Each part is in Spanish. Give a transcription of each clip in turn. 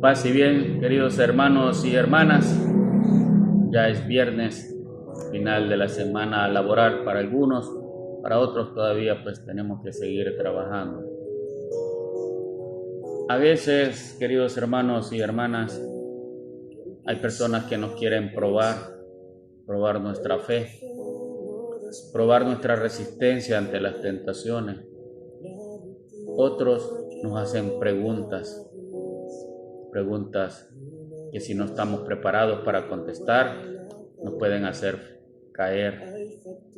Paz y bien, queridos hermanos y hermanas. Ya es viernes, final de la semana laboral para algunos, para otros todavía pues tenemos que seguir trabajando. A veces, queridos hermanos y hermanas, hay personas que nos quieren probar nuestra fe, probar nuestra resistencia ante las tentaciones. Otros nos hacen preguntas que si no estamos preparados para contestar, nos pueden hacer caer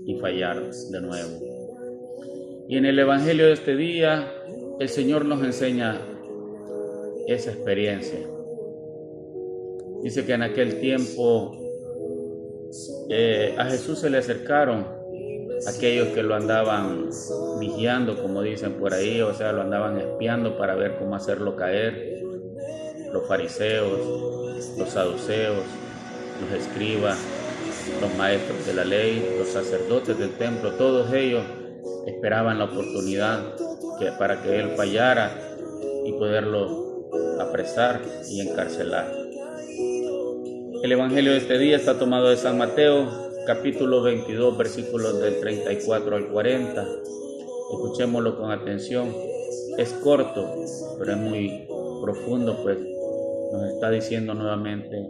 y fallar de nuevo. Y en el Evangelio de este día, el Señor nos enseña esa experiencia. Dice que en aquel tiempo a Jesús se le acercaron aquellos que lo andaban vigiando, como dicen por ahí, o sea, lo andaban espiando para ver cómo hacerlo caer. Los fariseos, los saduceos, los escribas, los maestros de la ley, los sacerdotes del templo, todos ellos esperaban la oportunidad para que él fallara y poderlo apresar y encarcelar. El Evangelio de este día está tomado de San Mateo, capítulo 22, versículos del 34 al 40. Escuchémoslo con atención. Es corto, pero es muy profundo, pues nos está diciendo nuevamente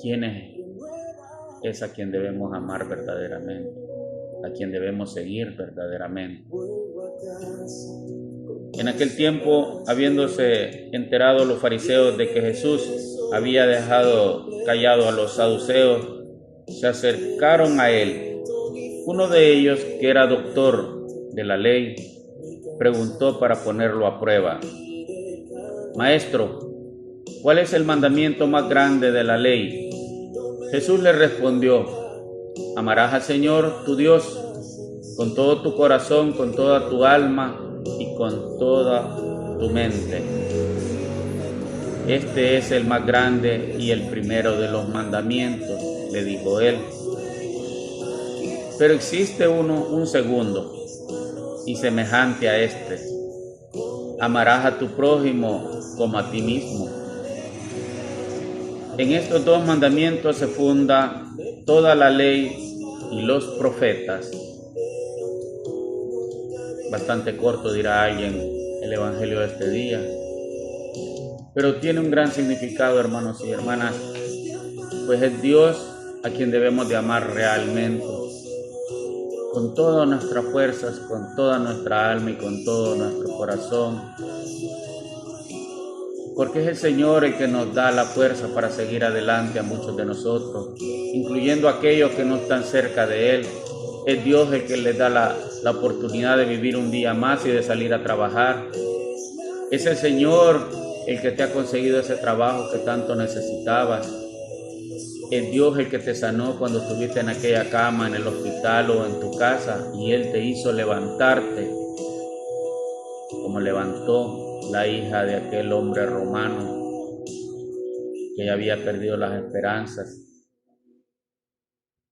quién es a quien debemos amar verdaderamente, a quien debemos seguir verdaderamente. En aquel tiempo, habiéndose enterado los fariseos de que Jesús había dejado callado a los saduceos, se acercaron a él. Uno de ellos, que era doctor de la ley, preguntó para ponerlo a prueba: Maestro, ¿cuál es el mandamiento más grande de la ley? Jesús le respondió: amarás al Señor tu Dios con todo tu corazón, con toda tu alma y con toda tu mente. Este es el más grande y el primero de los mandamientos, le dijo él. Pero existe un segundo y semejante a este: amarás a tu prójimo como a ti mismo. En estos dos mandamientos se funda toda la ley y los profetas. Bastante corto, dirá alguien, el Evangelio de este día, pero tiene un gran significado, hermanos y hermanas, pues es Dios a quien debemos de amar realmente, con todas nuestras fuerzas, con toda nuestra alma y con todo nuestro corazón, porque es el Señor el que nos da la fuerza para seguir adelante a muchos de nosotros, incluyendo a aquellos que no están cerca de Él. Es Dios el que les da la oportunidad de vivir un día más y de salir a trabajar. Es el Señor el que te ha conseguido ese trabajo que tanto necesitabas. Es Dios el que te sanó cuando estuviste en aquella cama, en el hospital o en tu casa, y Él te hizo levantarte, como levantó la hija de aquel hombre romano que ya había perdido las esperanzas,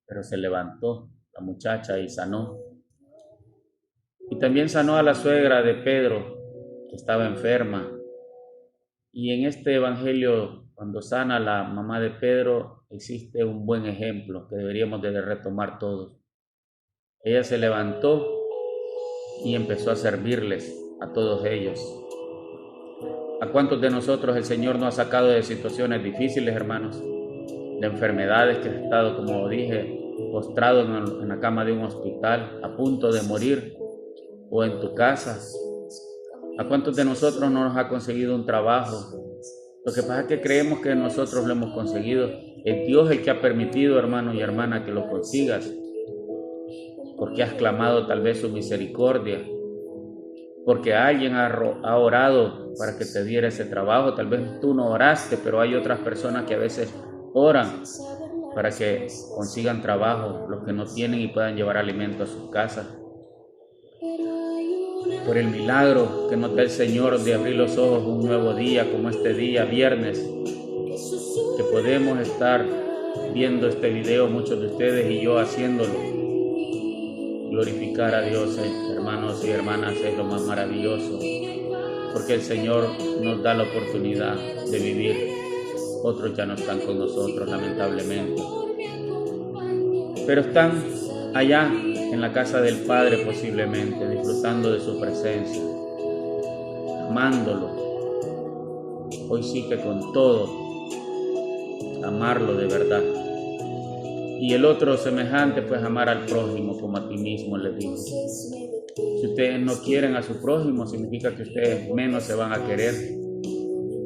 pero se levantó la muchacha y sanó. Y también sanó a la suegra de Pedro, que estaba enferma. Y en este evangelio, cuando sana a la mamá de Pedro, existe un buen ejemplo que deberíamos de retomar todos. Ella se levantó y empezó a servirles a todos ellos. ¿A cuántos de nosotros el Señor nos ha sacado de situaciones difíciles, hermanos? De enfermedades, que has estado, como dije, postrado en la cama de un hospital, a punto de morir, o en tu casa. ¿A cuántos de nosotros no nos ha conseguido un trabajo? Lo que pasa es que creemos que nosotros lo hemos conseguido. Es Dios el que ha permitido, hermano y hermana, que lo consigas, porque has clamado tal vez su misericordia, porque alguien ha orado para que te diera ese trabajo. Tal vez tú no oraste, pero hay otras personas que a veces oran para que consigan trabajo, los que no tienen, y puedan llevar alimento a sus casas. Por el milagro que nos da el Señor de abrir los ojos un nuevo día, como este día, viernes, que podemos estar viendo este video, muchos de ustedes y yo haciéndolo. Glorificar a Dios, hermanos y hermanas, es lo más maravilloso. porque el Señor nos da la oportunidad de vivir. Otros ya no están con nosotros, lamentablemente, pero están allá en la casa del Padre posiblemente, disfrutando de su presencia, amándolo. Hoy sí que con todo, amarlo de verdad. Y el otro semejante, pues amar al prójimo como a ti mismo, le digo. Si ustedes no quieren a su prójimo, significa que ustedes menos se van a querer.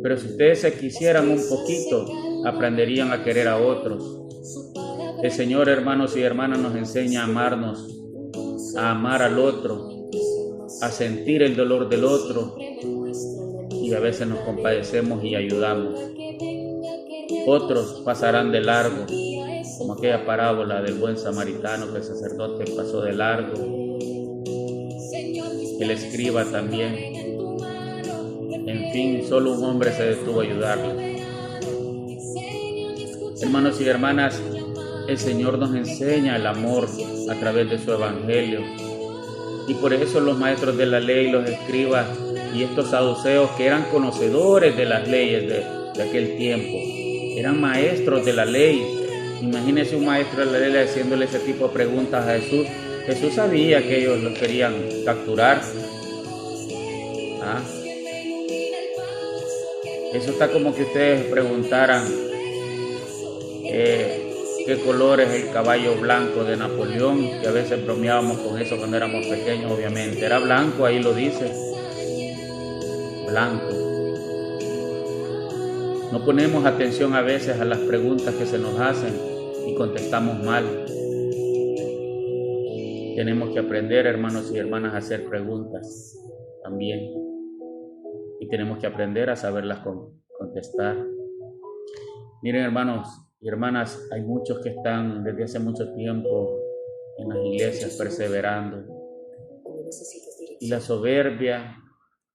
Pero si ustedes se quisieran un poquito, aprenderían a querer a otros. El Señor, hermanos y hermanas, nos enseña a amarnos, a amar al otro, a sentir el dolor del otro, y a veces nos compadecemos y ayudamos. Otros pasarán de largo, como aquella parábola del buen samaritano, que el sacerdote pasó de largo, el escriba también. En fin, solo un hombre se detuvo a ayudarle. Hermanos y hermanas, el Señor nos enseña el amor a través de su evangelio, y por eso los maestros de la ley, los escribas y estos saduceos, que eran conocedores de las leyes de aquel tiempo, eran maestros de la ley. Imagínense un maestro de la ley haciéndole ese tipo de preguntas a Jesús. Jesús sabía que ellos lo querían capturar. Eso está como que ustedes preguntaran qué color es el caballo blanco de Napoleón, que a veces bromeábamos con eso cuando éramos pequeños. Obviamente era blanco, ahí lo dice, blanco. No ponemos atención a veces a las preguntas que se nos hacen y contestamos mal. Tenemos que aprender, hermanos y hermanas, a hacer preguntas también, y tenemos que aprender a saberlas contestar. Miren, hermanos y hermanas, hay muchos que están desde hace mucho tiempo en las iglesias perseverando, y la soberbia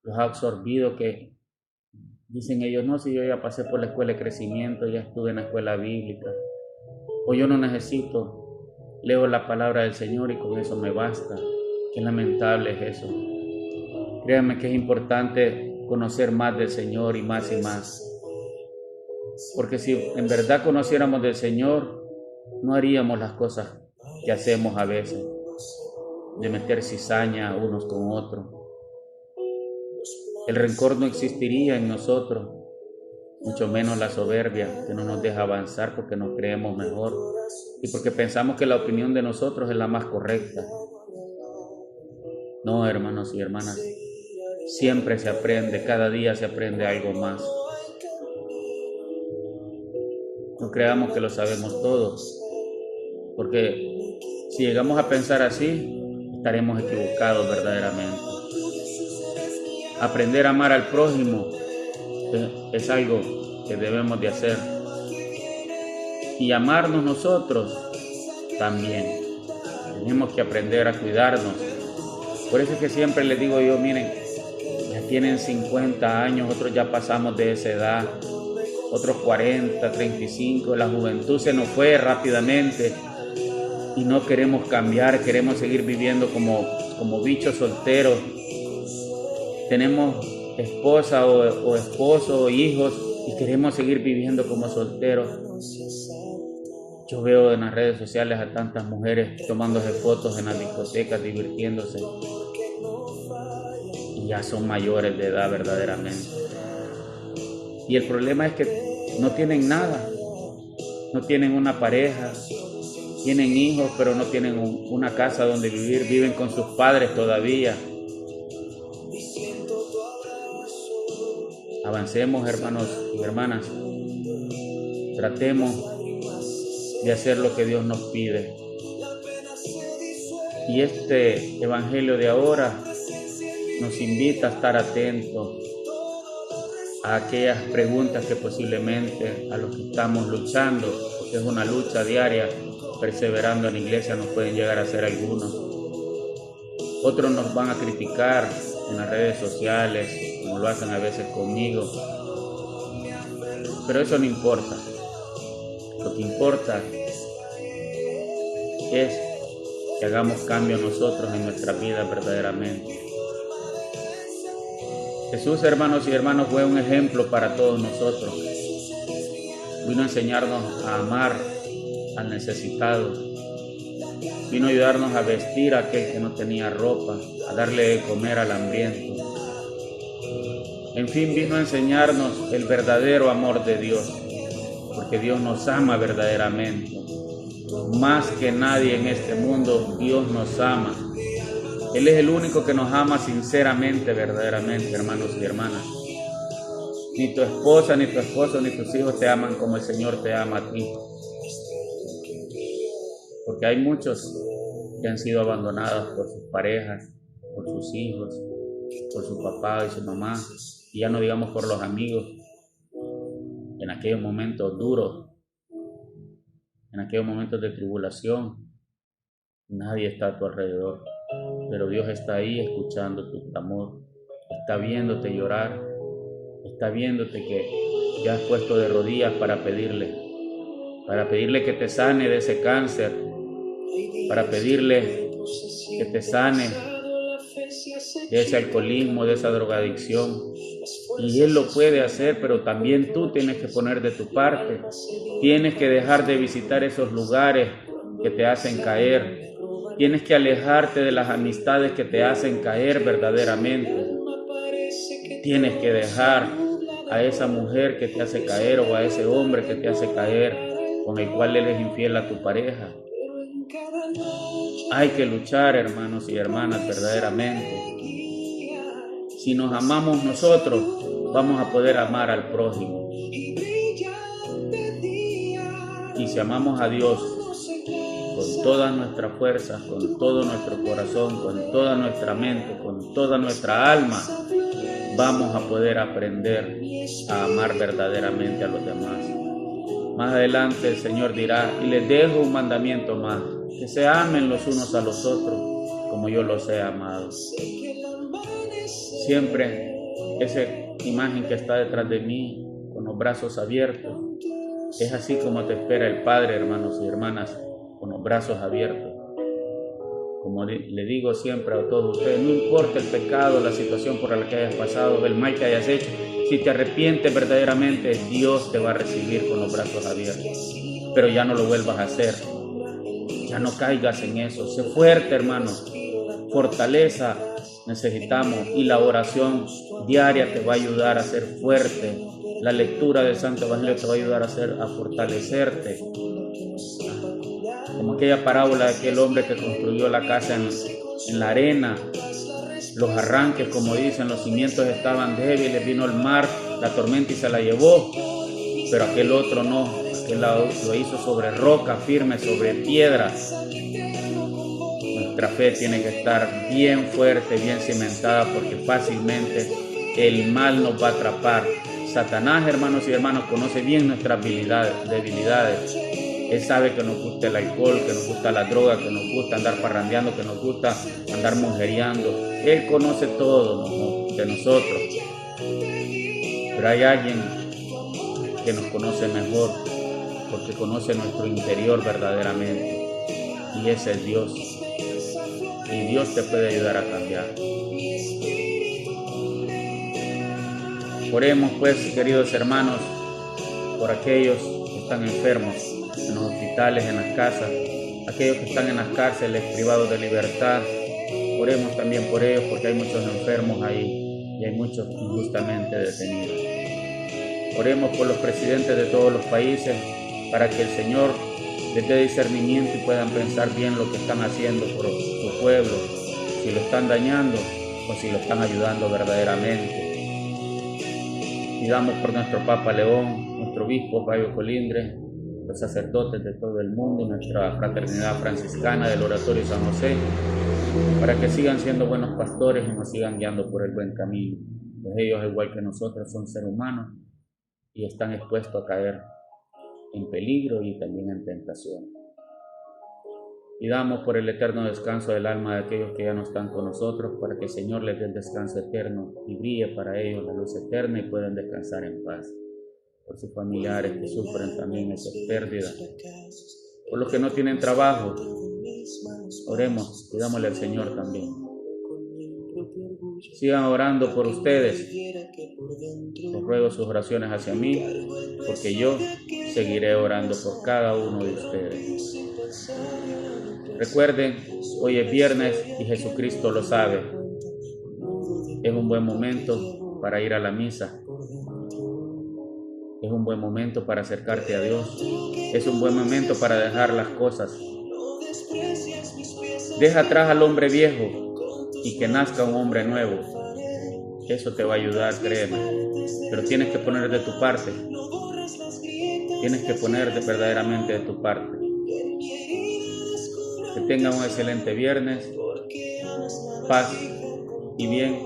los ha absorbido, que dicen ellos: no, si yo ya pasé por la escuela de crecimiento, ya estuve en la escuela bíblica, o yo no necesito, leo la palabra del Señor y con eso me basta. Qué lamentable es eso. Créanme que es importante conocer más del Señor, y más, porque si en verdad conociéramos del Señor, no haríamos las cosas que hacemos a veces, de meter cizaña unos con otros. El rencor no existiría en nosotros, mucho menos la soberbia, que no nos deja avanzar porque nos creemos mejor y porque pensamos que la opinión de nosotros es la más correcta. No, hermanos y hermanas, siempre se aprende, cada día se aprende algo más. No creamos que lo sabemos todo, porque si llegamos a pensar así, estaremos equivocados verdaderamente. Aprender a amar al prójimo es algo que debemos de hacer, y amarnos nosotros también. Tenemos que aprender a cuidarnos. Por eso es que siempre les digo yo: miren, ya tienen 50 años, otros ya pasamos de esa edad, otros 40, 35, la juventud se nos fue rápidamente y no queremos cambiar, queremos seguir viviendo como bichos solteros. Tenemos esposa o esposo o hijos y queremos seguir viviendo como solteros. Yo veo en las redes sociales a tantas mujeres tomándose fotos en las discotecas, divirtiéndose, y ya son mayores de edad verdaderamente. Y el problema es que no tienen nada, no tienen una pareja, tienen hijos, pero no tienen una casa donde vivir, viven con sus padres todavía. Avancemos, hermanos y hermanas, tratemos de hacer lo que Dios nos pide. Y este evangelio de ahora nos invita a estar atentos a aquellas preguntas que posiblemente a los que estamos luchando, porque es una lucha diaria, perseverando en la iglesia, nos pueden llegar a hacer algunos. Otros nos van a criticar en las redes sociales, como lo hacen a veces conmigo, pero eso no importa. Lo que importa es que hagamos cambio nosotros en nuestra vida verdaderamente. Jesús, hermanos y hermanas, fue un ejemplo para todos nosotros. Vino a enseñarnos a amar al necesitado. Vino a ayudarnos a vestir a aquel que no tenía ropa, a darle de comer al hambriento. En fin, vino a enseñarnos el verdadero amor de Dios, porque Dios nos ama verdaderamente. Más que nadie en este mundo, Dios nos ama. Él es el único que nos ama sinceramente, verdaderamente, hermanos y hermanas. Ni tu esposa, ni tu esposo, ni tus hijos te aman como el Señor te ama a ti. Porque hay muchos que han sido abandonados por sus parejas, por sus hijos, por su papá y su mamá, y ya no digamos por los amigos, en aquellos momentos duros, en aquellos momentos de tribulación. Nadie está a tu alrededor, pero Dios está ahí escuchando tu clamor, está viéndote llorar, está viéndote que ya has puesto de rodillas para pedirle que te sane de ese cáncer, para pedirle que te sane de ese alcoholismo, de esa drogadicción. Y Él lo puede hacer, pero también tú tienes que poner de tu parte. Tienes que dejar de visitar esos lugares que te hacen caer. Tienes que alejarte de las amistades que te hacen caer verdaderamente. Tienes que dejar a esa mujer que te hace caer o a ese hombre que te hace caer, con el cual eres infiel a tu pareja. Hay que luchar, hermanos y hermanas, verdaderamente. Si nos amamos nosotros, vamos a poder amar al prójimo. Y si amamos a Dios con todas nuestras fuerzas, con todo nuestro corazón, con toda nuestra mente, con toda nuestra alma, vamos a poder aprender a amar verdaderamente a los demás. Más adelante el Señor dirá, y les dejo un mandamiento más, que se amen los unos a los otros, como yo los he amado. Siempre esa imagen que está detrás de mí, con los brazos abiertos, es así como te espera el Padre, hermanos y hermanas, con los brazos abiertos. Como le digo siempre a todos ustedes, no importa el pecado, la situación por la que hayas pasado, el mal que hayas hecho, si te arrepientes verdaderamente, Dios te va a recibir con los brazos abiertos. Pero ya no lo vuelvas a hacer. Ya no caigas en eso. Sé fuerte, hermano. Fortaleza necesitamos, y la oración diaria te va a ayudar a ser fuerte. La lectura del Santo Evangelio te va a ayudar a fortalecerte. Como aquella parábola de aquel hombre que construyó la casa en la arena. Los arranques, como dicen, los cimientos estaban débiles, vino el mar, la tormenta y se la llevó. Pero aquel otro no, aquel lo hizo sobre roca firme, sobre piedra. Nuestra fe tiene que estar bien fuerte, bien cimentada, porque fácilmente el mal nos va a atrapar. Satanás, hermanos y hermanas, conoce bien nuestras debilidades. Él sabe que nos gusta el alcohol, que nos gusta la droga, que nos gusta andar parrandeando, que nos gusta andar mujeriando. Él conoce todo de nosotros. Pero hay alguien que nos conoce mejor, porque conoce nuestro interior verdaderamente. Y ese es Dios. Y Dios te puede ayudar a cambiar. Oremos pues, queridos hermanos, por aquellos que están enfermos en los hospitales, en las casas, aquellos que están en las cárceles privados de libertad. Oremos también por ellos, porque hay muchos enfermos ahí y hay muchos injustamente detenidos. Oremos por los presidentes de todos los países, para que el Señor les dé discernimiento y puedan pensar bien lo que están haciendo por su pueblo, si lo están dañando o si lo están ayudando verdaderamente. Pidamos por nuestro Papa León, nuestro obispo Fabio Colindres, los sacerdotes de todo el mundo, nuestra fraternidad franciscana del Oratorio San José, para que sigan siendo buenos pastores y nos sigan guiando por el buen camino. Pues ellos, igual que nosotros, son seres humanos y están expuestos a caer en peligro y también en tentación. Pidamos por el eterno descanso del alma de aquellos que ya no están con nosotros, para que el Señor les dé el descanso eterno y brille para ellos la luz eterna y puedan descansar en paz. Por sus familiares que sufren también esas pérdidas, por los que no tienen trabajo, oremos, pidámosle al Señor también. sigan orando por ustedes. Les ruego sus oraciones hacia mí, porque yo seguiré orando por cada uno de ustedes. Recuerden, hoy es viernes y Jesucristo lo sabe. Es un buen momento para ir a la misa. Es un buen momento para acercarte a Dios. Es un buen momento para dejar las cosas. Deja atrás al hombre viejo y que nazca un hombre nuevo. Eso te va a ayudar, créeme. Pero tienes que poner de tu parte. Tienes que poner verdaderamente de tu parte. Que tengan un excelente viernes. Paz y bien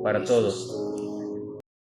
para todos.